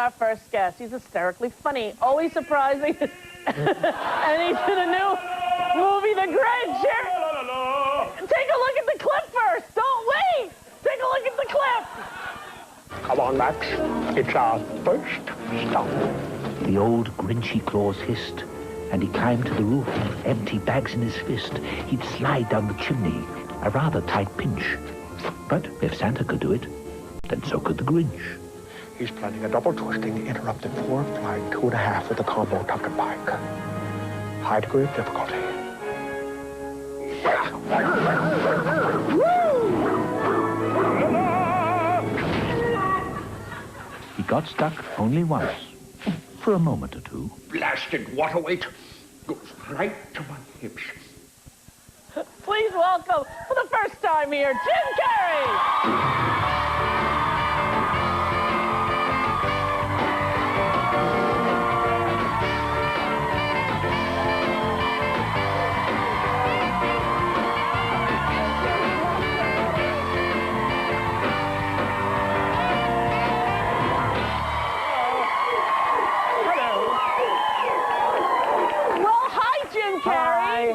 our first guest. He's hysterically funny, always surprising, and he's in a new movie, The Grinch. Take a look at the clip first. Don't wait. Take a look at the clip. Come on, Max. It's our first stop. The old Grinchy claws hissed, and he climbed to the roof, empty bags in his fist. He'd slide down the chimney, a rather tight pinch. But if Santa could do it, then so could the Grinch. He's planning a double twisting, interrupted 4 flying 2.5 with a combo tuck and bike. High degree of difficulty. He got stuck only once, for a moment or two. Blasted water weight goes right to my hips. Please welcome, for the first time here, Jim Carrey.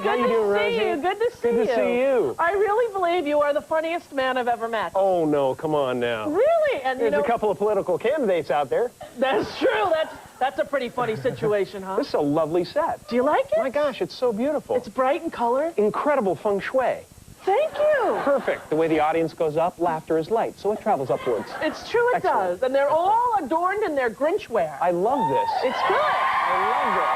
How you doing, Rosie? Good to see you. Good to see you. I really believe you are the funniest man I've ever met. Oh, no, come on now. Really? And There's a couple of political candidates out there. That's true. That's a pretty funny situation, huh? This is a lovely set. Do you like it? My gosh, it's so beautiful. It's bright in color. Incredible feng shui. Thank you. Perfect. The way the audience goes up, laughter is light, so it travels upwards. It's true, it Excellent. does. And they're all adorned in their Grinch wear. I love this. It's good. I love this.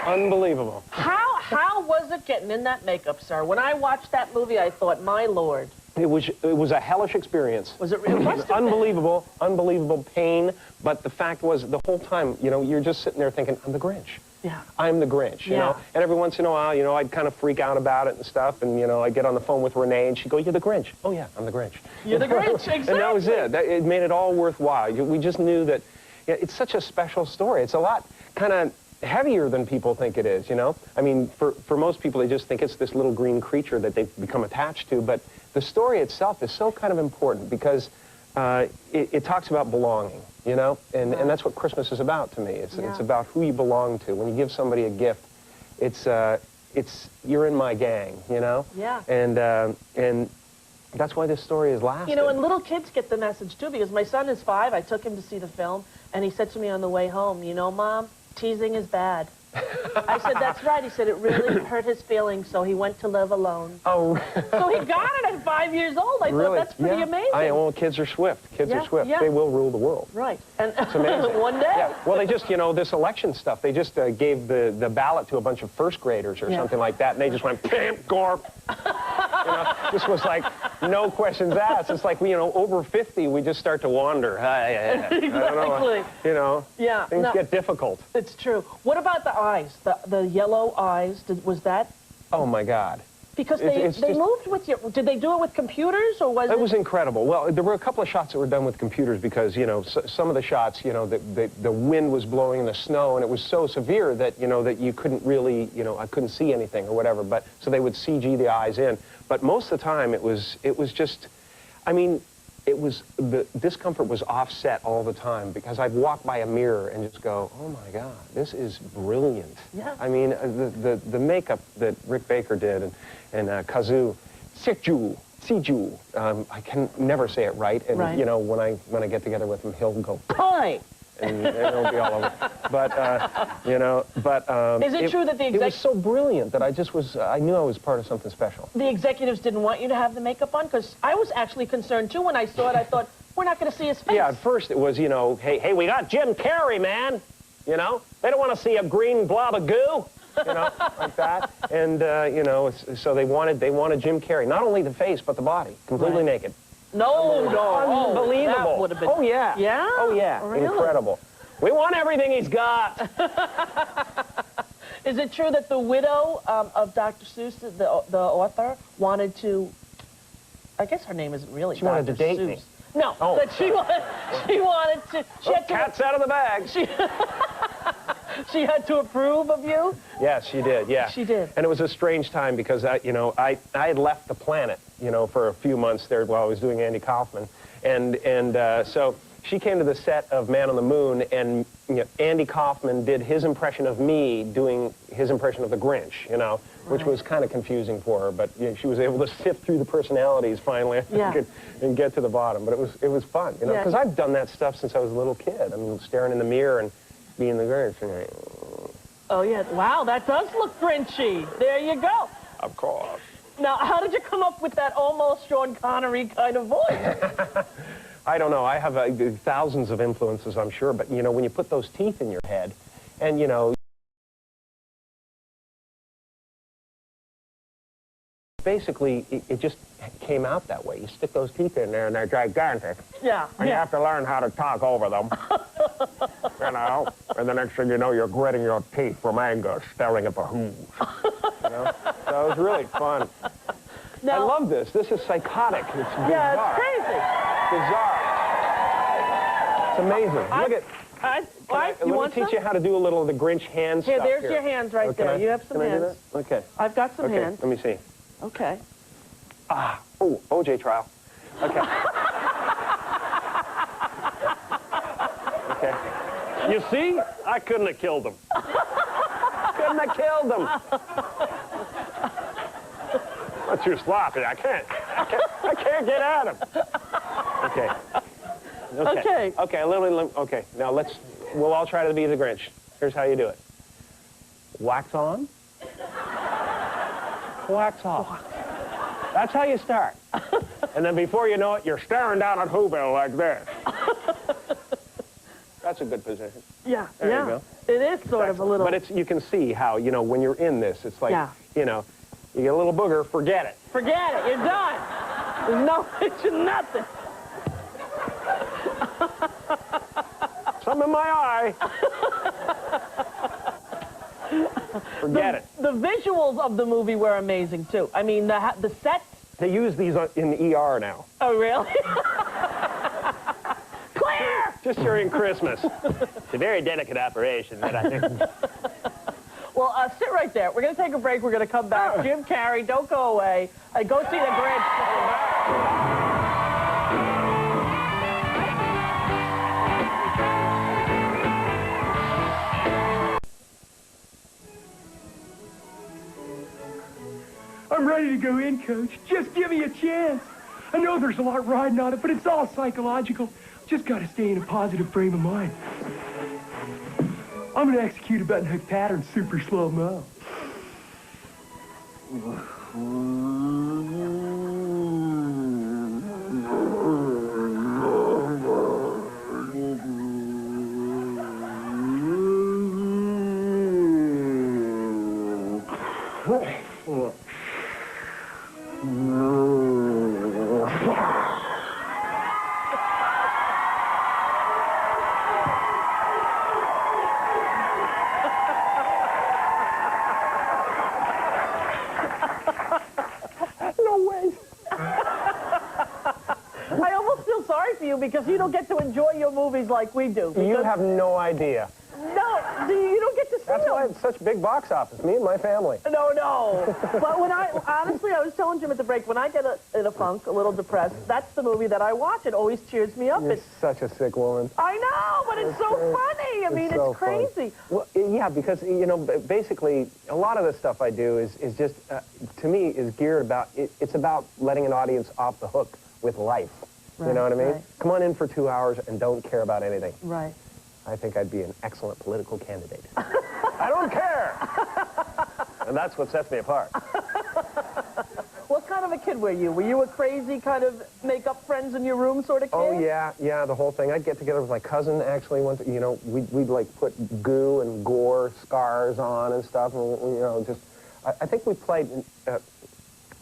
Unbelievable. How was it getting in that makeup, sir? When I watched that movie, I thought, my Lord. It was a hellish experience. Was it really? Unbelievable pain. But the fact was, the whole time, you know, you're just sitting there thinking, I'm the Grinch. Yeah. I'm the Grinch, you know? And every once in a while, you know, I'd kind of freak out about it and stuff, and, you know, I'd get on the phone with Renee, and she'd go, you're the Grinch. Oh, yeah, I'm the Grinch. You're the Grinch, exactly. And that was it. It made it all worthwhile. We just knew that it's such a special story. It's a lot kind of heavier than people think it is, you know? I mean, for most people, they just think it's this little green creature that they've become attached to, but the story itself is so kind of important because it talks about belonging, you know? And that's what Christmas is about to me. It's about who you belong to. When you give somebody a gift, it's you're in my gang, you know? Yeah. And that's why this story is lasting. You know, and little kids get the message, too, because my son is 5. I took him to see the film, and he said to me on the way home, you know, Mom, teasing is bad. I said, that's right. He said it really hurt his feelings, so he went to live alone. Oh. So he got it at 5 years old. I thought that's pretty amazing. Well, kids are swift. Kids are swift. They will rule the world. Right. And it's amazing. One day. Yeah. Well, they just, you know, this election stuff, they just gave the ballot to a bunch of first graders or something like that, and they just went, Pimp, Gorp. You know, this was like, no questions asked. It's like, you know, over 50, we just start to wander. Exactly. I don't know, you know, things get difficult. It's true. What about the eyes? The yellow eyes, was that? Oh, my God. Because they moved with you. Did they do it with computers, or was it? It was incredible. Well, there were a couple of shots that were done with computers because, you know, some of the shots, you know, the wind was blowing in the snow, and it was so severe that, you know, that you couldn't really, you know, I couldn't see anything or whatever. But so they would CG the eyes in. But most of the time, it was just, I mean, the discomfort was offset all the time because I'd walk by a mirror and just go, oh my God, this is brilliant. Yeah. I mean, the makeup that Rick Baker did and Kazu, Siju, I can never say it right. And you know, when I get together with him, he'll go, Pie! And it'll be all over. But, you know, is it true that it was so brilliant that I knew I was part of something special. The executives didn't want you to have the makeup on? Because I was actually concerned, too, when I saw it. I thought, we're not going to see his face. Yeah, at first it was, you know, hey, we got Jim Carrey, man. You know, they don't want to see a green blob of goo. You know, like that. And, you know, so they wanted Jim Carrey. Not only the face, but the body. Completely naked. No. Unbelievable. That would have been... Oh, yeah. Yeah? Oh, yeah. Really? Incredible. We want everything he's got. Is it true that the widow of Dr. Seuss, the author, wanted to... I guess her name isn't really Dr. Seuss. She wanted to date me. No, but she wanted to... Cat's out of the bag. She had to approve of you? Yes, she did, yeah. She did. And it was a strange time because, you know, I had left the planet, you know, for a few months there while I was doing Andy Kaufman. And so she came to the set of Man on the Moon, and Andy Kaufman did his impression of me doing his impression of the Grinch, which was kind of confusing for her, but she was able to sift through the personalities finally and get to the bottom. But it was fun, because I've done that stuff since I was a little kid. I mean, staring in the mirror and being the Grinch. Oh, yeah. Wow, that does look Grinchy. There you go. Of course. Now, how did you come up with that almost Sean Connery kind of voice? I don't know. I have thousands of influences, I'm sure. But, when you put those teeth in your head and, basically, it just came out that way. You stick those teeth in there, and they're gigantic. Yeah. And you have to learn how to talk over them. And the next thing you know, you're gritting your teeth from anger, staring at the who's. So it was really fun. Now, I love this. This is psychotic. It's bizarre. Yeah, it's crazy. Bizarre. It's amazing. Look at. You let me teach you how to do a little of the Grinch hand stuff. There's your hands right there. You have some hands. Okay. I've got some hands. Let me see. Okay. Oh, OJ trial. Okay. Okay. You see? I couldn't have killed him. Couldn't have killed him. But you're sloppy. I can't get at him. Okay. Okay. Okay, okay. Now we'll all try to be the Grinch. Here's how you do it. Wax on. Wax off. That's how you start. And then before you know it, you're staring down at Whoville like this. That's a good position. Yeah, There you go. It is sort of a little... But you can see how, when you're in this, it's like, you get a little booger, forget it. Forget it, you're done. There's no, it's nothing. Something in my eye. Forget it. The visuals of the movie were amazing, too. I mean, the sets... They use these in the ER now. Oh, really? Clear! Just during Christmas. It's a very delicate operation that I think. Well, sit right there. We're going to take a break. We're going to come back. Jim Carrey, don't go away. Go see the Grinch. I'm ready to go in, Coach. Just give me a chance. I know there's a lot riding on it, but it's all psychological. Just got to stay in a positive frame of mind. I'm going to execute a button-hook pattern super slow-mo. Because you don't get to enjoy your movies like we do. You have no idea. No, you don't get to see That's them. why it's such big box office, me and my family. No. But honestly, I was telling Jim at the break, when I get in a funk, a little depressed, that's the movie that I watch. It always cheers me up. You're such a sick woman. I know, but it's so funny. I mean, it's crazy. Well, yeah, because, basically, a lot of the stuff I do is just, to me, is geared about, it's about letting an audience off the hook with life. Right, you know what I mean? Right. Come on in for 2 hours and don't care about anything. Right. I think I'd be an excellent political candidate. I don't care! And that's what sets me apart. What kind of a kid were you? Were you a crazy kind of make-up friends in your room sort of kid? Oh, yeah, the whole thing. I'd get together with my cousin, actually, once, we'd like put goo and gore scars on and stuff, and, just, I think we played,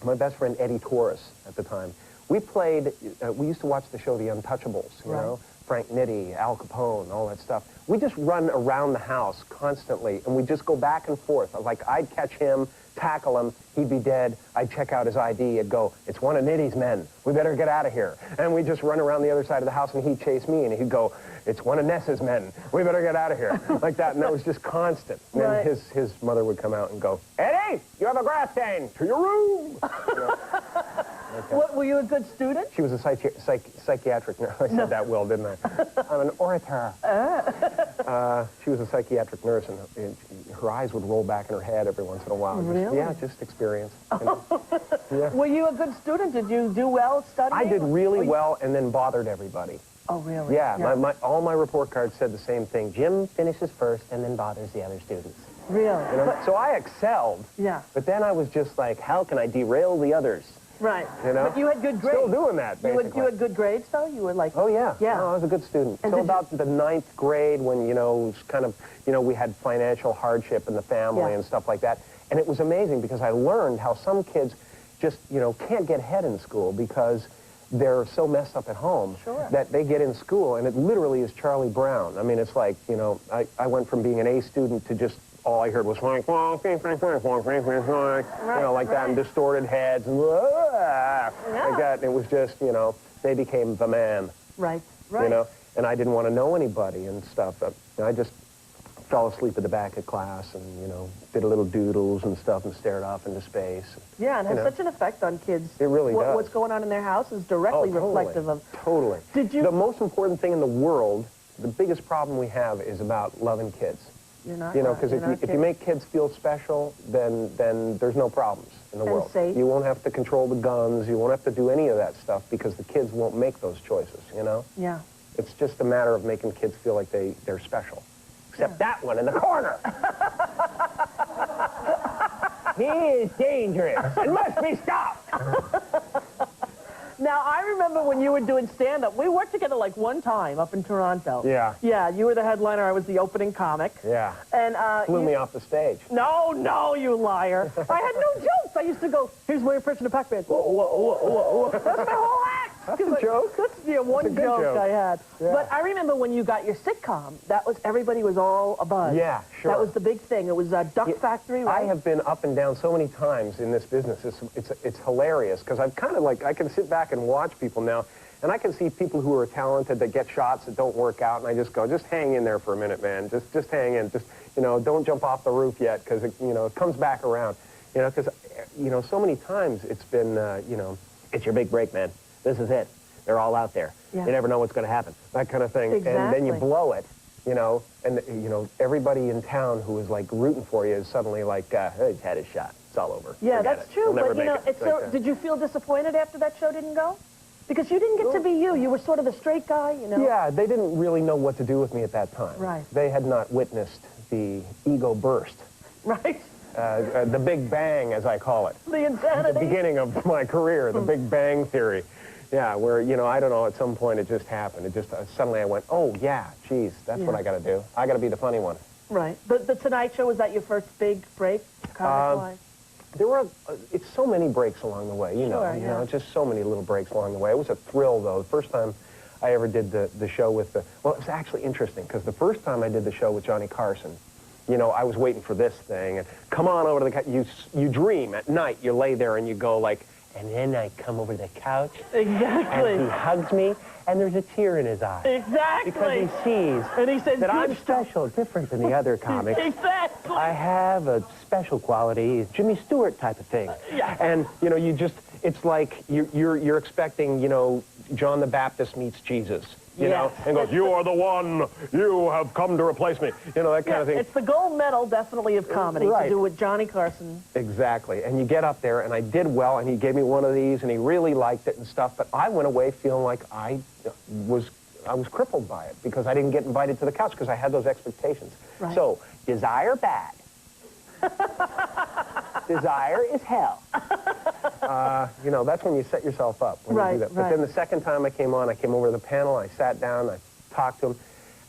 my best friend Eddie Torres at the time. We played, we used to watch the show The Untouchables, you know, Frank Nitti, Al Capone, all that stuff. We just run around the house constantly, and we just go back and forth. Like, I'd catch him, tackle him, he'd be dead. I'd check out his ID, it'd go, it's one of Nitty's men. We better get out of here. And we'd just run around the other side of the house, and he'd chase me, and he'd go, it's one of Ness's men. We better get out of here. Like that, and that was just constant. And then his mother would come out and go, Eddie, you have a grass stain. To your room. What, were you a good student? She was a psychiatric nurse. I said that well, didn't I? I'm an orator. She was a psychiatric nurse, and her eyes would roll back in her head every once in a while. Really? Just experience. You know? Yeah. Were you a good student? Did you do well studying? I did really well and then bothered everybody. Oh, really? Yeah. All my report cards said the same thing. Jim finishes first and then bothers the other students. Really? You know? So I excelled. Yeah. But then I was just like, how can I derail the others? Right. You know? But you had good grades. Still doing that, basically. You had good grades, though? You were like... Oh, yeah. Yeah. No, I was a good student. And Until about the 9th grade when, you know, it was kind of, you know, we had financial hardship in the family and stuff like that. And it was amazing because I learned how some kids just, you know, can't get ahead in school because they're so messed up at home that they get in school and it literally is Charlie Brown. I mean, it's like, you know, I went from being an A student to just all I heard was like, you know, like that, and distorted heads, and like that. And it was just, you know, they became the man. Right. You know, and I didn't want to know anybody and stuff. I just fell asleep at the back of class and, you know, did a little doodles and stuff and stared off into space. Yeah, and it has such an effect on kids. It really does. What's going on in their house is directly reflective of... Totally. Did you... The most important thing in the world, the biggest problem we have is about loving kids. You're not... You know, because if you make kids feel special, then there's no problems in the world. Safe. You won't have to control the guns. You won't have to do any of that stuff because the kids won't make those choices, you know? Yeah. It's just a matter of making kids feel like they're special. Except that one in the corner. He is dangerous and must be stopped. Now, I remember when you were doing stand-up, we worked together like one time up in Toronto. Yeah. Yeah, you were the headliner, I was the opening comic. Yeah. And, Flew me off the stage. No, you liar. I had no jokes. I used to go, here's my impression of Pac-Man. Whoa, whoa, whoa, whoa, whoa. That's my whole act. That's a joke. That's one joke I had. Yeah. But I remember when you got your sitcom, everybody was all abuzz. Yeah, sure. That was the big thing. It was Duck Factory, right? I have been up and down so many times in this business. It's hilarious because I've kind of like, I can sit back and watch people now, and I can see people who are talented that get shots that don't work out, and I just go, just hang in there for a minute, man. Just hang in. Just, you know, don't jump off the roof yet because, you know, it comes back around. You know, because, you know, so many times it's been, you know, it's your big break, man. This is it. They're all out there. Yeah. You never know what's going to happen. That kind of thing. Exactly. And then you blow it, you know, and, you know, everybody in town who is, like, rooting for you is suddenly like, hey, he's had his shot. It's all over. Yeah, Forget that's it. true. He'll never But, you know, make it. it's so, did you feel disappointed after that show didn't go? Because you didn't get to be you. You were sort of the straight guy, you know? Yeah, they didn't really know what to do with me at that time. Right. They had not witnessed the ego burst. Right? The Big Bang, as I call it. The insanity. The beginning of my career, the Big Bang Theory. Yeah, where, you know, I don't know, at some point it just happened. It just, suddenly I went, oh, yeah, geez, that's what I got to do. I got to be the funny one. Right. The Tonight Show, was that your first big break, comic-wise? There were, it's so many breaks along the way, you know. Sure, You know, just so many little breaks along the way. It was a thrill, though. The first time I ever did the show with well, it was actually interesting, because the first time I did the show with Johnny Carson, you know, I was waiting for this thing, and come on over to the you dream at night, you lay there and you go like, and then I come over to the couch, Exactly. and he hugs me, and there's a tear in his eye. Exactly. Because he sees And he says, that I'm "Good stuff." special, different than the other comics. Exactly. I have a special quality, Jimmy Stewart type of thing. Yeah. And, you know, you just, it's like you're expecting, you know, John the Baptist meets Jesus. You know, and goes, you are the one, you have come to replace me. You know, that kind of thing. It's the gold medal, definitely, of comedy, to do with Johnny Carson. Exactly. And you get up there, and I did well, and he gave me one of these, and he really liked it and stuff, but I went away feeling like I was crippled by it, because I didn't get invited to the couch, because I had those expectations. Right. So, desire bad. Desire is hell. You know, that's when you set yourself up, when you do that. But then the second time I came on, I came over to the panel, I sat down, I talked to him,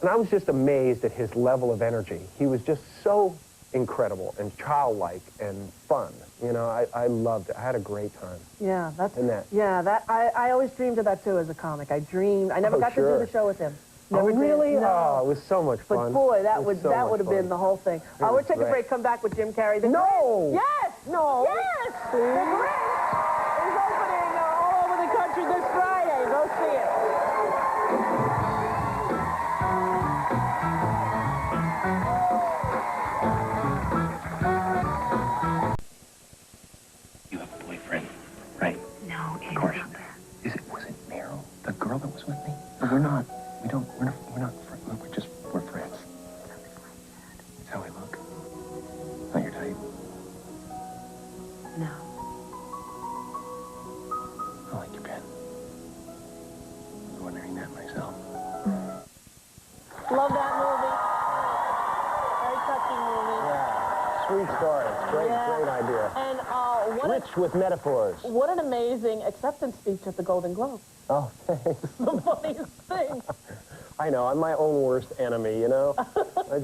and I was just amazed at his level of energy. He was just so incredible and childlike and fun. You know, I loved it. I had a great time. Yeah, that's... In that. Yeah, I always dreamed of that, too, as a comic. I never got to do the show with him. Never Oh, really? Did. No. Oh, it was so much fun. But boy, that would so have been the whole thing. We'll take a break, come back with Jim Carrey. The No! Grinch. Yes! No! Yes! The Grinch is opening all over the country this Friday. Go see it. You have a boyfriend, right? No, Of we're not, we're friends. That's how we look. Not your type. No. I like your pen. I was wondering that myself. Love that movie. Very touching movie. Yeah, sweet story. It's great, Yeah. great idea. And Rich with metaphors. what an amazing acceptance speech at the Golden Globe. Oh, thanks. The funniest thing. I know, I'm my own worst enemy, you know? I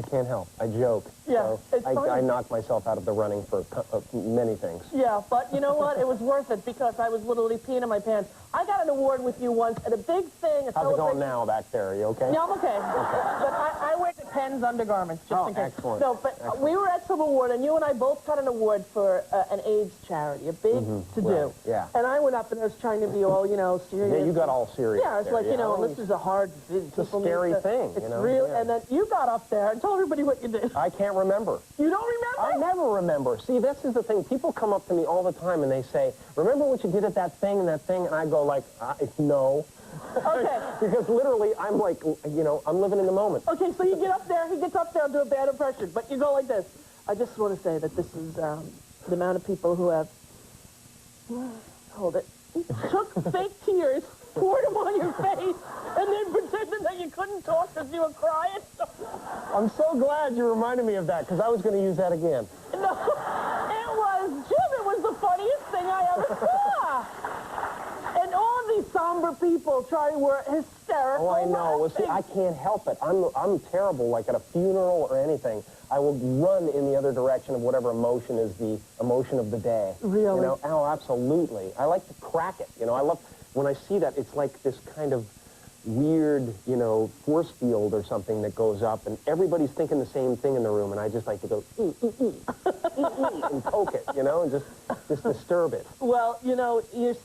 can't help. I joke. Yeah, So it's funny. I knock myself out of the running for many things. Yeah, but you know what? It was worth it because I was literally peeing in my pants. I got an award with you once at a big thing. How's it going now back there? Are you okay? Yeah, I'm okay. But I wear the Penn's undergarments just in case. Excellent. No, but we were at some award, and you and I both got an award for an AIDS charity, a big to-do. Right, yeah. And I went up and I was trying to be all, serious. Yeah, you got all serious. Yeah, it's there, like, this is a hard disease. It's a scary thing, It's real. yeah. And then you got up there and told everybody what you did. I can't remember. You don't remember? I never remember. See, this is the thing. People come up to me all the time and they say, remember what you did at that thing and that thing? And I go like, no. Okay. Because literally, I'm like, I'm living in the moment. Okay, so you get up there, he gets up there and do a bad impression, but you go like this. I just want to say that this is the amount of people who have, hold it, took fake tears, poured them on your face, and then pretended that you couldn't talk because you were crying. I'm so glad you reminded me of that, because I was going to use that again. No, Jim, it was the funniest thing I ever saw. And all these somber people were hysterical. Oh, I know. Well, see, I can't help it. I'm terrible, like at a funeral or anything. I will run in the other direction of whatever emotion is the emotion of the day. Really? Oh, absolutely. I like to crack it. I love, when I see that, it's like this kind of weird, force field or something that goes up, and everybody's thinking the same thing in the room, and I just like to go, and poke it, and just disturb it. Well, you're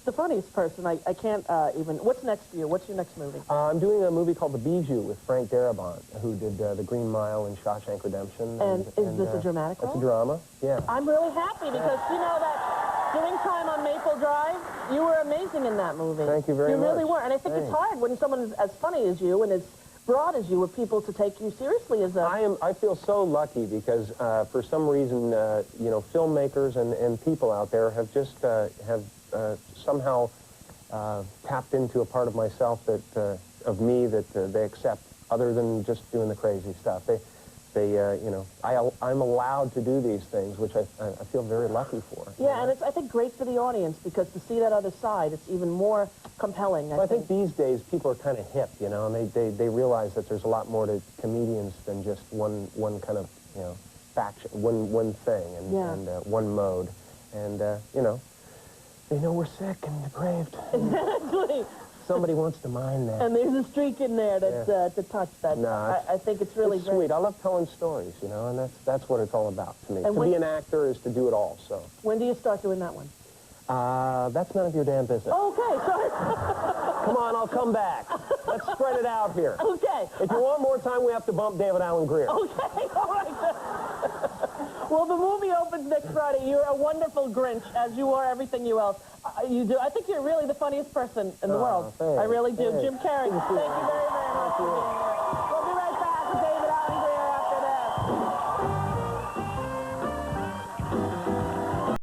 the funniest person. I can't even... What's next for you? What's your next movie? I'm doing a movie called The Bijou with Frank Darabont, who did The Green Mile and Shawshank Redemption. And is this a dramatic role? It's a drama, yeah. I'm really happy because, that doing time on Maple Drive, you were amazing in that movie. Thank you very much. You really were. And I think it's hard when someone is as funny as you and as broad as you, with people to take you seriously as a... I feel so lucky because for some reason, filmmakers and people out there have just somehow tapped into a part of myself of me that they accept, other than just doing the crazy stuff. I'm allowed to do these things, which I feel very lucky for. Yeah, and it's, I think, great for the audience, because to see that other side, it's even more compelling. I think these days people are kind of hip, and they realize that there's a lot more to comedians than just one kind of, faction, one thing, and one mode. And, they know we're sick and depraved. Exactly. Somebody wants to mind that. And there's a streak in there that's to touch that. No, I think it's really it's great. sweet. I love telling stories, and that's what it's all about to me. And to be an actor is to do it all, so. When do you start doing that one? That's none of your damn business. Okay, sorry. Come on, I'll come back. Let's spread it out here. Okay. If you want more time, we have to bump David Allen Greer. Okay, all right. Well, the movie opens next Friday. You're a wonderful Grinch, as you are everything you else. You do. I think you're really the funniest person in the world. Thanks. I really do. Thanks. Jim Carrey, thank you very, very much.